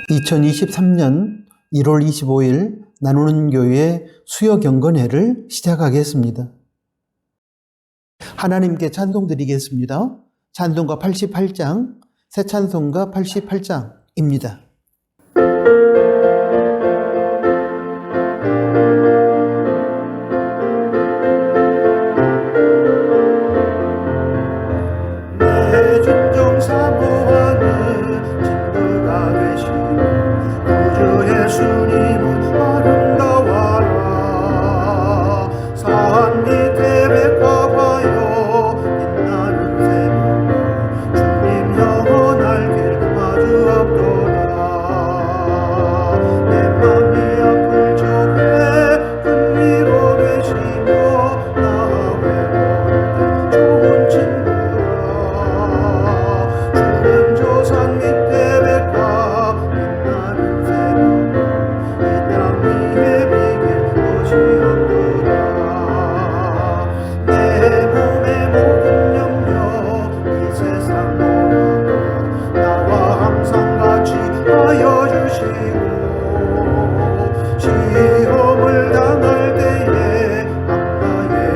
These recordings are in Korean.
2023년 1월 25일 나누는 교회 수요 경건회를 시작하겠습니다. 하나님께 찬송 드리겠습니다. 찬송가 88장, 새 찬송가 88장입니다. 내 준종 사모하는 친구가 되시는 구주 예수님은 아름다워라. 산 밑에 백화과여 빛나는 새벽 주님 영원할 길 아주 없도다. 내 맘이 아플 적에 큰 위로 되시며 나 외로울 때 좋은 친구라. 주는 저 산 밑에 백화 빛나는 새벽 이 땅 위에 비길 것이 없도다. 내 몸의 모든 염려 이 세상 돌아가 나와 항상 같이 하여 주시고 시험을 당할 때에 악마의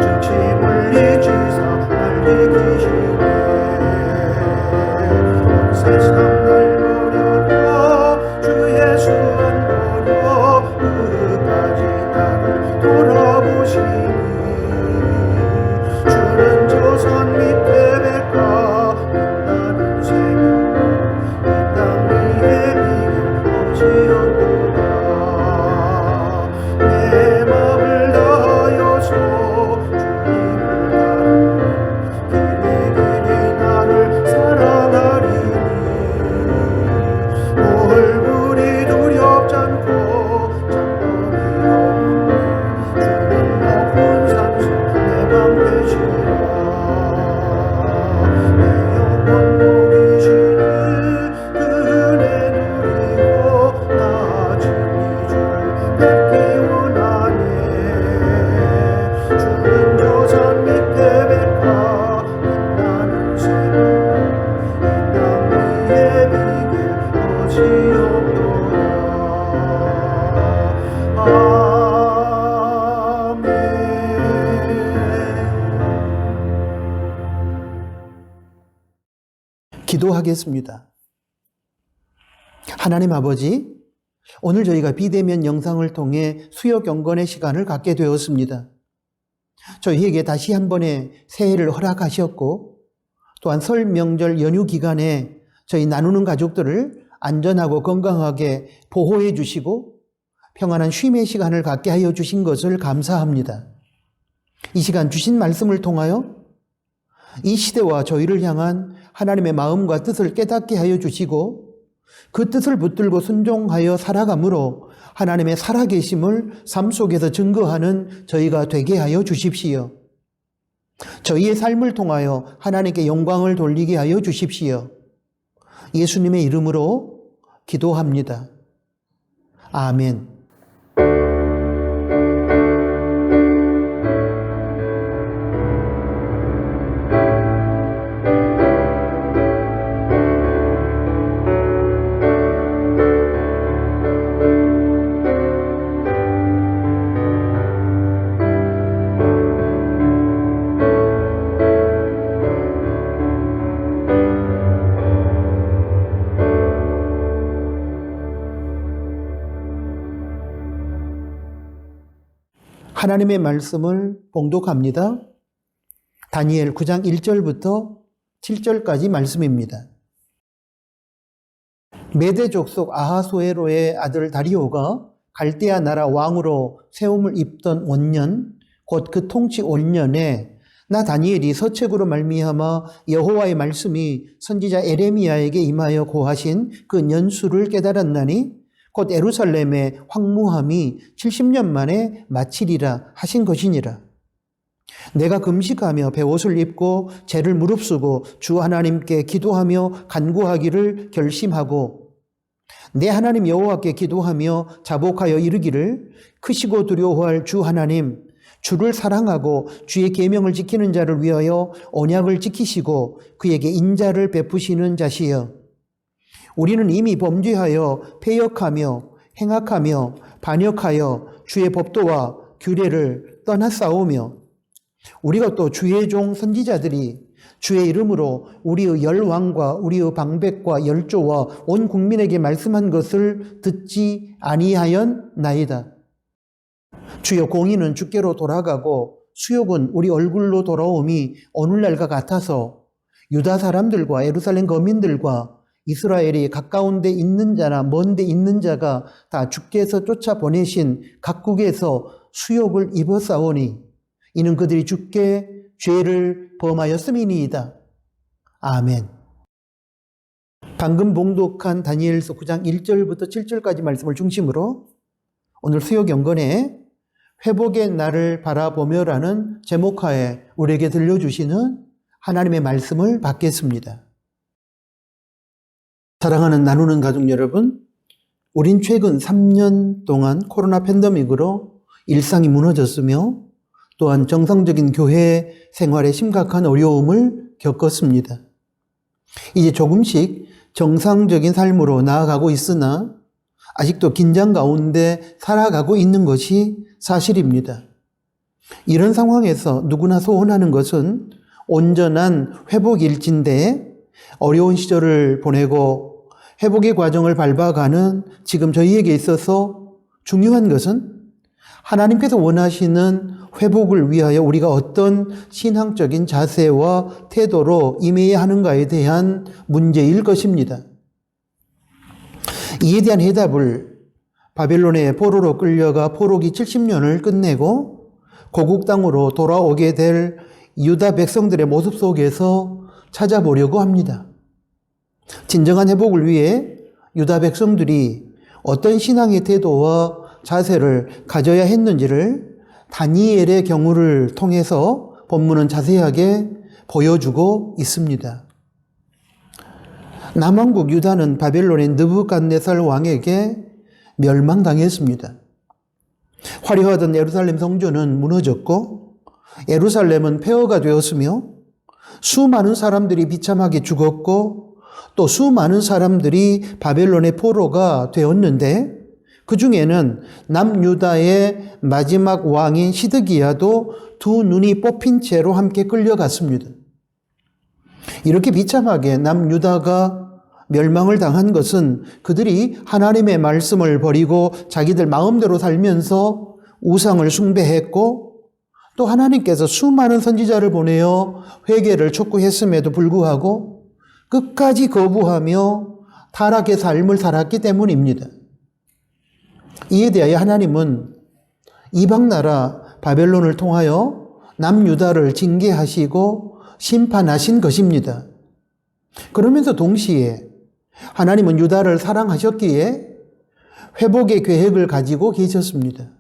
즉시 물리치사 날 지키시네. 온 세상 날 버려도 주 예수 안 버려 끝까지 나를 돌아보시니. 주는 저 산 밑에 백화 빛나는 새벽 이 땅 위에 비길 것이 없도다. 내 맘을 다하여서 주님을 따르며 길이 나를 사랑하리니. 얼굴이 두렵지 않고 장엄히 없네. 주는 높은 산속 내 방 되시라. 내 영혼 녹이시는 그 은혜 누리고 나아진 이 주를 뵙기 원하네. 주는 저 산 밑에 백화 빛나는 새벽 이 땅 위에 비길 것이 없도다. 아멘. 기도하겠습니다. 하나님 아버지, 오늘 저희가 비대면 영상을 통해 수요 경건의 시간을 갖게 되었습니다. 저희에게 다시 한 번의 새해를 허락하셨고, 또한 설 명절 연휴 기간에 저희 나누는 가족들을 안전하고 건강하게 보호해 주시고 평안한 쉼의 시간을 갖게 하여 주신 것을 감사합니다. 이 시간 주신 말씀을 통하여 이 시대와 저희를 향한 하나님의 마음과 뜻을 깨닫게 하여 주시고 그 뜻을 붙들고 순종하여 살아감으로 하나님의 살아계심을 삶 속에서 증거하는 저희가 되게 하여 주십시오. 저희의 삶을 통하여 하나님께 영광을 돌리게 하여 주십시오. 예수님의 이름으로 기도합니다. 아멘. 하나님의 말씀을 봉독합니다. 다니엘 9장 1절부터 7절까지 말씀입니다. 메대 족속 아하수에로의 아들 다리오가 갈대아 나라 왕으로 세움을 입던 원년, 곧 그 통치 5년에 나 다니엘이 서책으로 말미암아 여호와의 말씀이 선지자 에레미야에게 임하여 고하신 그 년수를 깨달았나니 곧 예루살렘의 황무함이 70년 만에 마치리라 하신 것이니라. 내가 금식하며 베옷을 입고 죄를 무릅쓰고 주 하나님께 기도하며 간구하기를 결심하고 내 하나님 여호와께 기도하며 자복하여 이르기를 크시고 두려워할 주 하나님, 주를 사랑하고 주의 계명을 지키는 자를 위하여 언약을 지키시고 그에게 인자를 베푸시는 자시여 우리는 이미 범죄하여 패역하며 행악하며 반역하여 주의 법도와 규례를 떠나싸우며 우리가 또 주의 종 선지자들이 주의 이름으로 우리의 열왕과 우리의 방백과 열조와 온 국민에게 말씀한 것을 듣지 아니하였나이다. 주여 공의는 주께로 돌아가고 수욕은 우리 얼굴로 돌아옴이 오늘날과 같아서 유다 사람들과 예루살렘 거민들과 이스라엘이 가까운 데 있는 자나 먼 데 있는 자가 다 주께서 쫓아보내신 각국에서 수욕을 입었사오니 이는 그들이 주께 죄를 범하였음이니이다. 아멘. 방금 봉독한 다니엘서 9장 1절부터 7절까지 말씀을 중심으로 오늘 수요 경건에 회복의 날을 바라보며라는 제목하에 우리에게 들려주시는 하나님의 말씀을 받겠습니다. 사랑하는 나누는 가족 여러분, 우린 최근 3년 동안 코로나 팬데믹으로 일상이 무너졌으며 또한 정상적인 교회 생활에 심각한 어려움을 겪었습니다. 이제 조금씩 정상적인 삶으로 나아가고 있으나 아직도 긴장 가운데 살아가고 있는 것이 사실입니다. 이런 상황에서 누구나 소원하는 것은 온전한 회복일진데 어려운 시절을 보내고 회복의 과정을 밟아가는 지금 저희에게 있어서 중요한 것은 하나님께서 원하시는 회복을 위하여 우리가 어떤 신앙적인 자세와 태도로 임해야 하는가에 대한 문제일 것입니다. 이에 대한 해답을 바벨론의 포로로 끌려가 포로기 70년을 끝내고 고국 땅으로 돌아오게 될 유다 백성들의 모습 속에서 찾아보려고 합니다. 진정한 회복을 위해 유다 백성들이 어떤 신앙의 태도와 자세를 가져야 했는지를 다니엘의 경우를 통해서 본문은 자세하게 보여주고 있습니다. 남왕국 유다는 바벨론의 느부갓네살 왕에게 멸망당했습니다. 화려하던 예루살렘 성전은 무너졌고 예루살렘은 폐허가 되었으며 수많은 사람들이 비참하게 죽었고 또 수많은 사람들이 바벨론의 포로가 되었는데 그 중에는 남유다의 마지막 왕인 시드기야도 두 눈이 뽑힌 채로 함께 끌려갔습니다. 이렇게 비참하게 남유다가 멸망을 당한 것은 그들이 하나님의 말씀을 버리고 자기들 마음대로 살면서 우상을 숭배했고 또 하나님께서 수많은 선지자를 보내어 회개를 촉구했음에도 불구하고 끝까지 거부하며 타락의 삶을 살았기 때문입니다. 이에 대하여 하나님은 이방나라 바벨론을 통하여 남유다를 징계하시고 심판하신 것입니다. 그러면서 동시에 하나님은 유다를 사랑하셨기에 회복의 계획을 가지고 계셨습니다.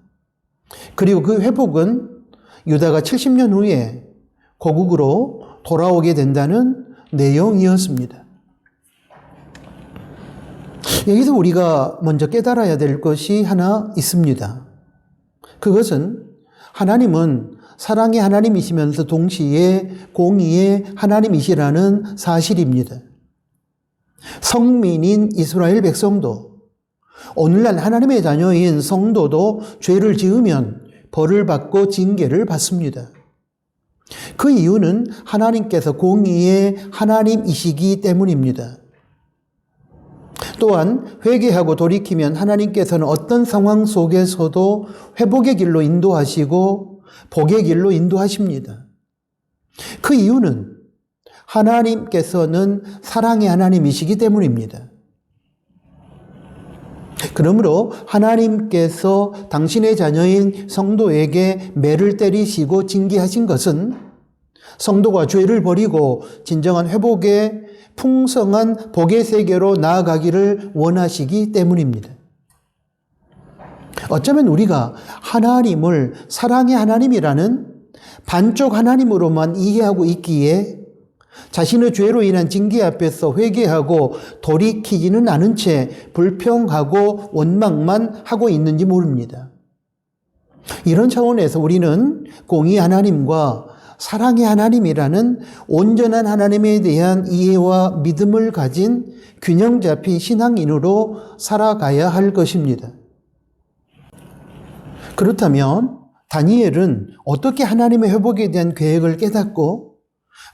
그리고 그 회복은 유다가 70년 후에 고국으로 돌아오게 된다는 내용이었습니다. 여기서 우리가 먼저 깨달아야 될 것이 하나 있습니다. 그것은 하나님은 사랑의 하나님이시면서 동시에 공의의 하나님이시라는 사실입니다. 성민인 이스라엘 백성도 오늘날 하나님의 자녀인 성도도 죄를 지으면 벌을 받고 징계를 받습니다. 그 이유는 하나님께서 공의의 하나님이시기 때문입니다. 또한 회개하고 돌이키면 하나님께서는 어떤 상황 속에서도 회복의 길로 인도하시고 복의 길로 인도하십니다. 그 이유는 하나님께서는 사랑의 하나님이시기 때문입니다. 그러므로 하나님께서 당신의 자녀인 성도에게 매를 때리시고 징계하신 것은 성도가 죄를 버리고 진정한 회복의 풍성한 복의 세계로 나아가기를 원하시기 때문입니다. 어쩌면 우리가 하나님을 사랑의 하나님이라는 반쪽 하나님으로만 이해하고 있기에 자신의 죄로 인한 징계 앞에서 회개하고 돌이키지는 않은 채 불평하고 원망만 하고 있는지 모릅니다. 이런 차원에서 우리는 공의 하나님과 사랑의 하나님이라는 온전한 하나님에 대한 이해와 믿음을 가진 균형 잡힌 신앙인으로 살아가야 할 것입니다. 그렇다면 다니엘은 어떻게 하나님의 회복에 대한 계획을 깨닫고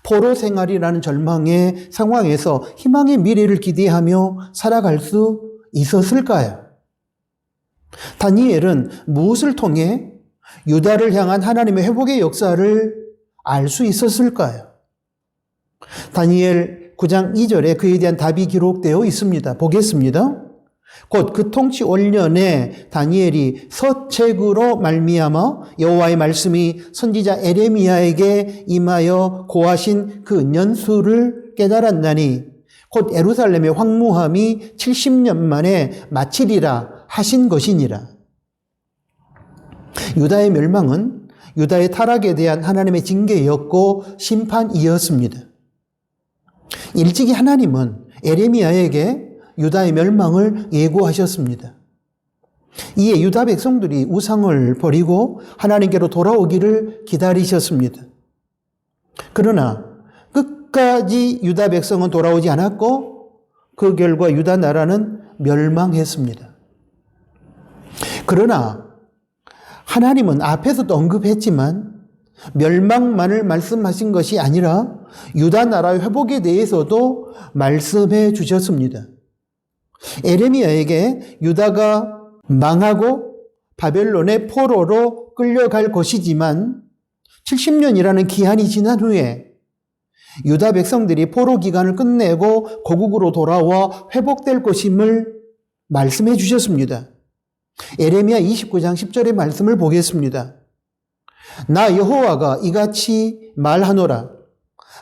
포로 생활이라는 절망의 상황에서 희망의 미래를 기대하며 살아갈 수 있었을까요? 다니엘은 무엇을 통해 유다를 향한 하나님의 회복의 역사를 알 수 있었을까요? 다니엘 9장 2절에 그에 대한 답이 기록되어 있습니다. 보겠습니다. 곧 그 통치 5년에 다니엘이 서책으로 말미암아 여호와의 말씀이 선지자 에레미야에게 임하여 고하신 그 년수를 깨달았나니 곧 예루살렘의 황무함이 70년 만에 마치리라 하신 것이니라. 유다의 멸망은 유다의 타락에 대한 하나님의 징계였고 심판이었습니다. 일찍이 하나님은 에레미야에게 유다의 멸망을 예고하셨습니다. 이에 유다 백성들이 우상을 버리고 하나님께로 돌아오기를 기다리셨습니다. 그러나 끝까지 유다 백성은 돌아오지 않았고 그 결과 유다 나라는 멸망했습니다. 그러나 하나님은 앞에서도 언급했지만 멸망만을 말씀하신 것이 아니라 유다 나라의 회복에 대해서도 말씀해 주셨습니다. 에레미야에게 유다가 망하고 바벨론의 포로로 끌려갈 것이지만 70년이라는 기한이 지난 후에 유다 백성들이 포로 기간을 끝내고 고국으로 돌아와 회복될 것임을 말씀해 주셨습니다. 에레미야 29장 10절의 말씀을 보겠습니다. 나 여호와가 이같이 말하노라.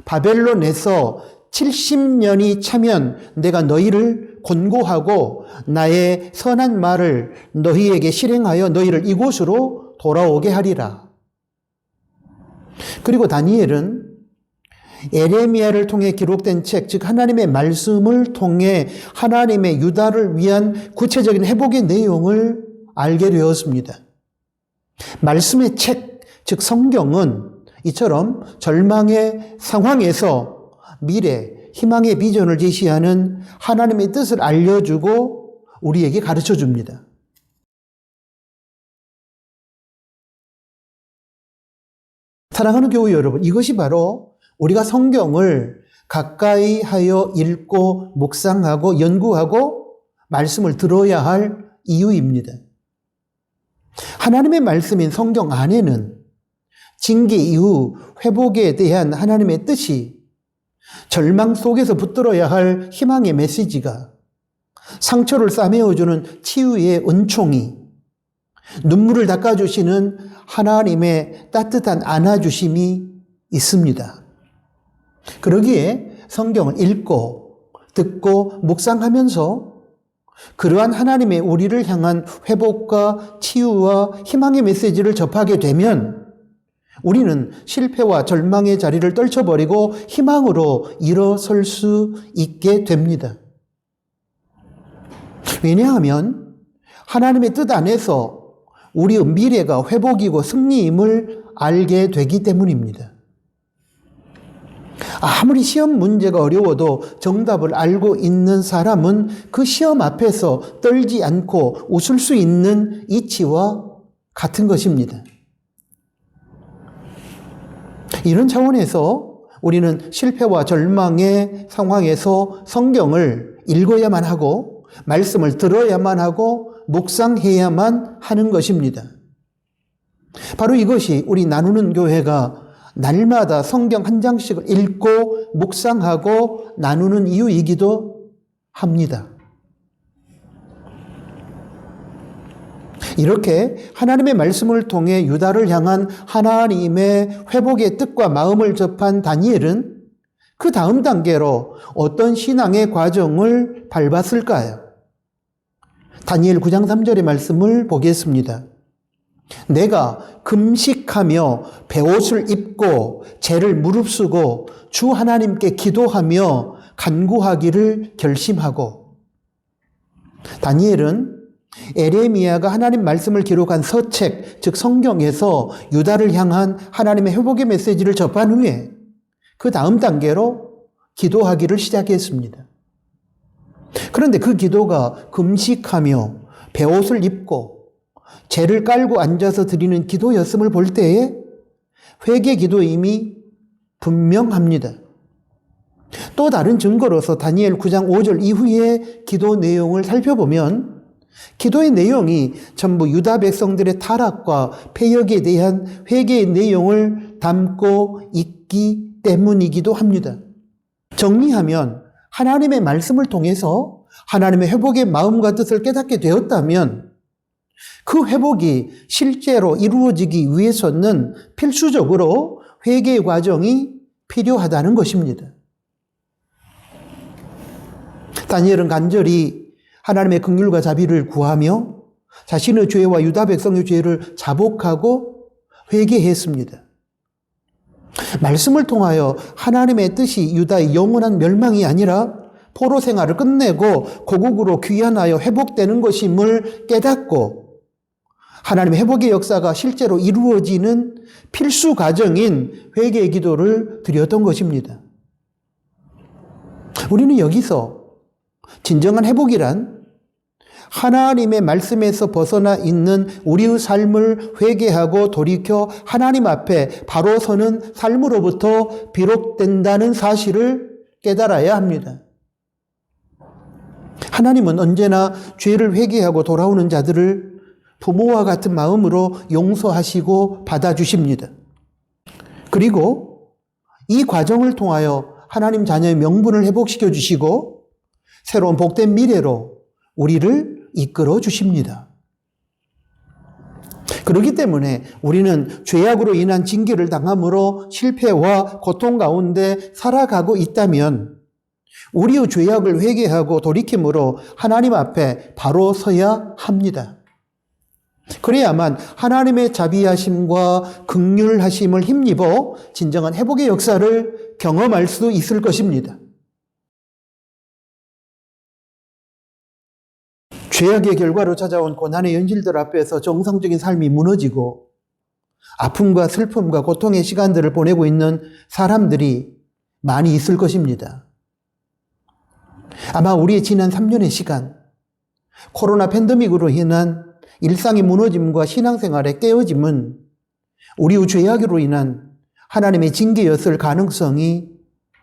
바벨론에서 70년이 차면 내가 너희를 권고하고 나의 선한 말을 너희에게 실행하여 너희를 이곳으로 돌아오게 하리라. 그리고 다니엘은 에레미야를 통해 기록된 책, 즉 하나님의 말씀을 통해 하나님의 유다를 위한 구체적인 회복의 내용을 알게 되었습니다. 말씀의 책, 즉 성경은 이처럼 절망의 상황에서 미래, 희망의 비전을 제시하는 하나님의 뜻을 알려주고 우리에게 가르쳐 줍니다. 사랑하는 교회 여러분, 이것이 바로 우리가 성경을 가까이 하여 읽고 묵상하고 연구하고 말씀을 들어야 할 이유입니다. 하나님의 말씀인 성경 안에는 징계 이후 회복에 대한 하나님의 뜻이, 절망 속에서 붙들어야 할 희망의 메시지가, 상처를 싸매어주는 치유의 은총이, 눈물을 닦아주시는 하나님의 따뜻한 안아주심이 있습니다. 그러기에 성경을 읽고 듣고 묵상하면서 그러한 하나님의 우리를 향한 회복과 치유와 희망의 메시지를 접하게 되면 우리는 실패와 절망의 자리를 떨쳐버리고 희망으로 일어설 수 있게 됩니다. 왜냐하면 하나님의 뜻 안에서 우리의 미래가 회복이고 승리임을 알게 되기 때문입니다. 아무리 시험 문제가 어려워도 정답을 알고 있는 사람은 그 시험 앞에서 떨지 않고 웃을 수 있는 이치와 같은 것입니다. 이런 차원에서 우리는 실패와 절망의 상황에서 성경을 읽어야만 하고 말씀을 들어야만 하고 묵상해야만 하는 것입니다. 바로 이것이 우리 나누는 교회가 날마다 성경 한 장씩을 읽고 묵상하고 나누는 이유이기도 합니다. 이렇게 하나님의 말씀을 통해 유다를 향한 하나님의 회복의 뜻과 마음을 접한 다니엘은 그 다음 단계로 어떤 신앙의 과정을 밟았을까요? 다니엘 9장 3절의 말씀을 보겠습니다. 내가 금식하며 베옷을 입고 죄를 무릅쓰고 주 하나님께 기도하며 간구하기를 결심하고, 다니엘은 에레미야가 하나님 말씀을 기록한 서책, 즉 성경에서 유다를 향한 하나님의 회복의 메시지를 접한 후에 그 다음 단계로 기도하기를 시작했습니다. 그런데 그 기도가 금식하며 베옷을 입고 재를 깔고 앉아서 드리는 기도였음을 볼 때에 회개 기도임이 분명합니다. 또 다른 증거로서 다니엘 9장 5절 이후의 기도 내용을 살펴보면 기도의 내용이 전부 유다 백성들의 타락과 패역에 대한 회개의 내용을 담고 있기 때문이기도 합니다. 정리하면 하나님의 말씀을 통해서 하나님의 회복의 마음과 뜻을 깨닫게 되었다면 그 회복이 실제로 이루어지기 위해서는 필수적으로 회개의 과정이 필요하다는 것입니다. 다니엘은 간절히 하나님의 긍휼과 자비를 구하며 자신의 죄와 유다 백성의 죄를 자복하고 회개했습니다. 말씀을 통하여 하나님의 뜻이 유다의 영원한 멸망이 아니라 포로 생활을 끝내고 고국으로 귀환하여 회복되는 것임을 깨닫고 하나님의 회복의 역사가 실제로 이루어지는 필수 과정인 회개의 기도를 드렸던 것입니다. 우리는 여기서 진정한 회복이란 하나님의 말씀에서 벗어나 있는 우리의 삶을 회개하고 돌이켜 하나님 앞에 바로 서는 삶으로부터 비롯된다는 사실을 깨달아야 합니다. 하나님은 언제나 죄를 회개하고 돌아오는 자들을 부모와 같은 마음으로 용서하시고 받아주십니다. 그리고 이 과정을 통하여 하나님 자녀의 명분을 회복시켜 주시고 새로운 복된 미래로 우리를 이끌어 주십니다. 그렇기 때문에 우리는 죄악으로 인한 징계를 당함으로 실패와 고통 가운데 살아가고 있다면 우리의 죄악을 회개하고 돌이킴으로 하나님 앞에 바로 서야 합니다. 그래야만 하나님의 자비하심과 긍휼하심을 힘입어 진정한 회복의 역사를 경험할 수 있을 것입니다. 죄악의 결과로 찾아온 고난의 현실들 앞에서 정상적인 삶이 무너지고 아픔과 슬픔과 고통의 시간들을 보내고 있는 사람들이 많이 있을 것입니다. 아마 우리의 지난 3년의 시간, 코로나 팬데믹으로 인한 일상의 무너짐과 신앙생활의 깨어짐은 우리의 죄악으로 인한 하나님의 징계였을 가능성이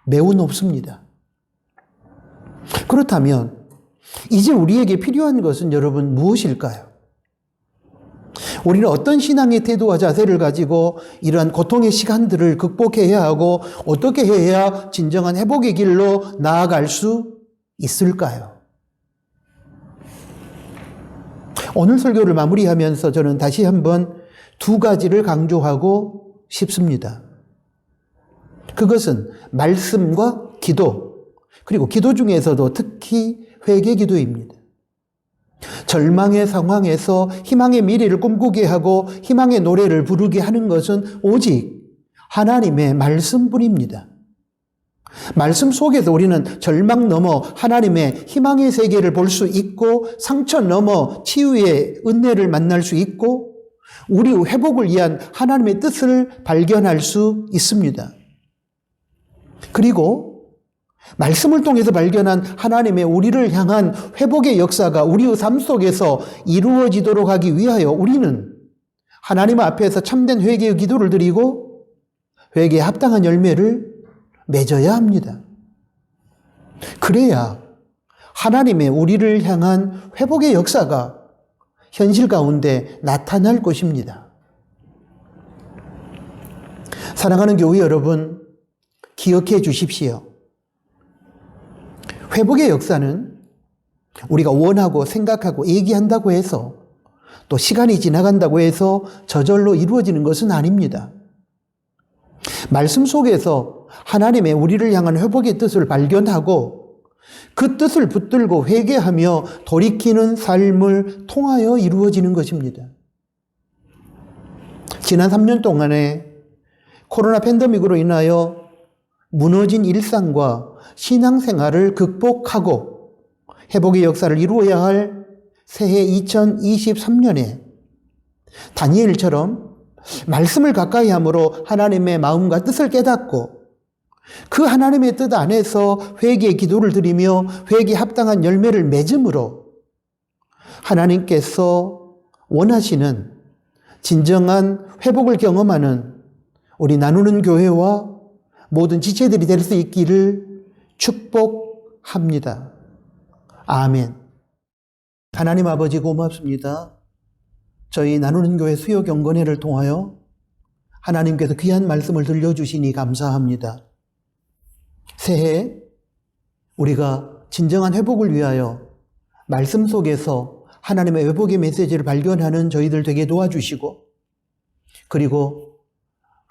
매우 높습니다. 그렇다면 이제 우리에게 필요한 것은 여러분 무엇일까요? 우리는 어떤 신앙의 태도와 자세를 가지고 이러한 고통의 시간들을 극복해야 하고 어떻게 해야 진정한 회복의 길로 나아갈 수 있을까요? 오늘 설교를 마무리하면서 저는 다시 한번 두 가지를 강조하고 싶습니다. 그것은 말씀과 기도, 그리고 기도 중에서도 특히 회개 기도입니다. 절망의 상황에서 희망의 미래를 꿈꾸게 하고 희망의 노래를 부르게 하는 것은 오직 하나님의 말씀뿐입니다. 말씀 속에서 우리는 절망 넘어 하나님의 희망의 세계를 볼 수 있고 상처 넘어 치유의 은혜를 만날 수 있고 우리 회복을 위한 하나님의 뜻을 발견할 수 있습니다. 그리고 말씀을 통해서 발견한 하나님의 우리를 향한 회복의 역사가 우리의 삶 속에서 이루어지도록 하기 위하여 우리는 하나님 앞에서 참된 회개의 기도를 드리고 회개에 합당한 열매를 맺어야 합니다. 그래야 하나님의 우리를 향한 회복의 역사가 현실 가운데 나타날 것입니다. 사랑하는 교회 여러분, 기억해 주십시오. 회복의 역사는 우리가 원하고 생각하고 얘기한다고 해서 또 시간이 지나간다고 해서 저절로 이루어지는 것은 아닙니다. 말씀 속에서 하나님의 우리를 향한 회복의 뜻을 발견하고 그 뜻을 붙들고 회개하며 돌이키는 삶을 통하여 이루어지는 것입니다. 지난 3년 동안에 코로나 팬데믹으로 인하여 무너진 일상과 신앙생활을 극복하고 회복의 역사를 이루어야 할 새해 2023년에 다니엘처럼 말씀을 가까이 함으로 하나님의 마음과 뜻을 깨닫고 그 하나님의 뜻 안에서 회개의 기도를 드리며 회개에 합당한 열매를 맺음으로 하나님께서 원하시는 진정한 회복을 경험하는 우리 나누는 교회와 모든 지체들이 될 수 있기를 축복합니다. 아멘. 하나님 아버지 고맙습니다. 저희 나누는 교회 수요 경건회를 통하여 하나님께서 귀한 말씀을 들려주시니 감사합니다. 새해 우리가 진정한 회복을 위하여 말씀 속에서 하나님의 회복의 메시지를 발견하는 저희들 되게 도와주시고 그리고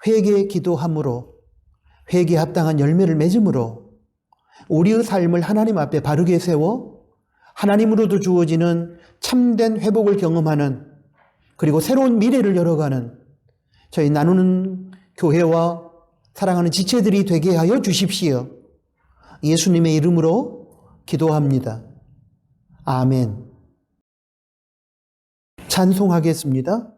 회개의 기도함으로 회개에 합당한 열매를 맺음으로 우리의 삶을 하나님 앞에 바르게 세워 하나님으로도 주어지는 참된 회복을 경험하는 그리고 새로운 미래를 열어가는 저희 나누는 교회와 사랑하는 지체들이 되게 하여 주십시오. 예수님의 이름으로 기도합니다. 아멘. 찬송하겠습니다.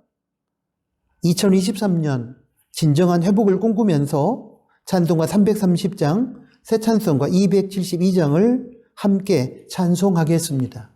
2023년 진정한 회복을 꿈꾸면서 찬송가 330장, 새 찬송가 272장을 함께 찬송하겠습니다.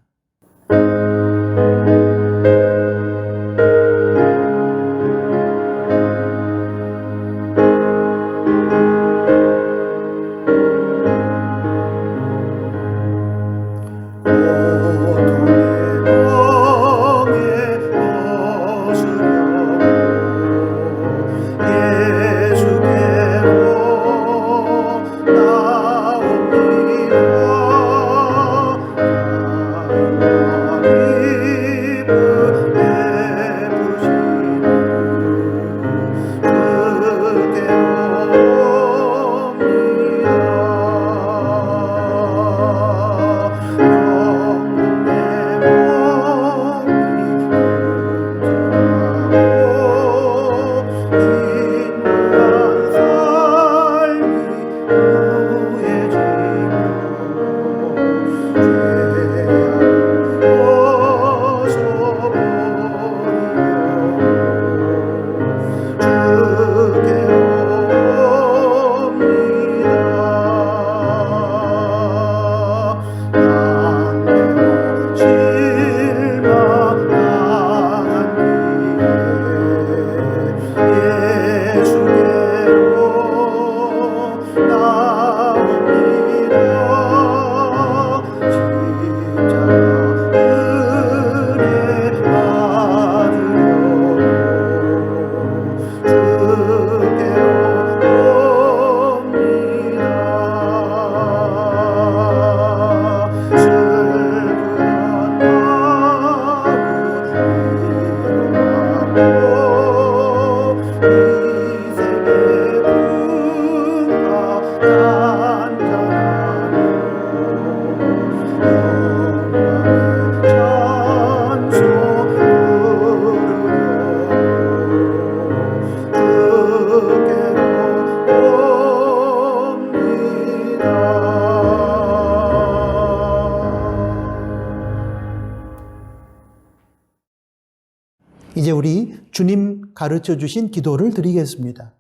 이제 우리 주님 가르쳐 주신 기도를 드리겠습니다.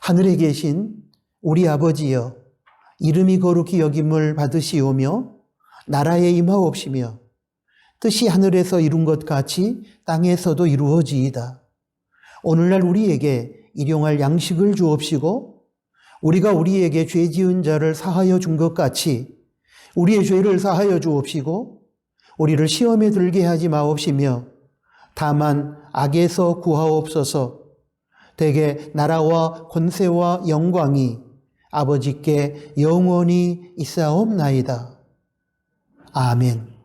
하늘에 계신 우리 아버지여, 이름이 거룩히 여김을 받으시오며 나라에 임하옵시며 뜻이 하늘에서 이룬 것 같이 땅에서도 이루어지이다. 오늘날 우리에게 일용할 양식을 주옵시고 우리가 우리에게 죄 지은 자를 사하여 준 것 같이 우리의 죄를 사하여 주옵시고 우리를 시험에 들게 하지 마옵시며 다만 악에서 구하옵소서. 대개 나라와 권세와 영광이 아버지께 영원히 있사옵나이다. 아멘.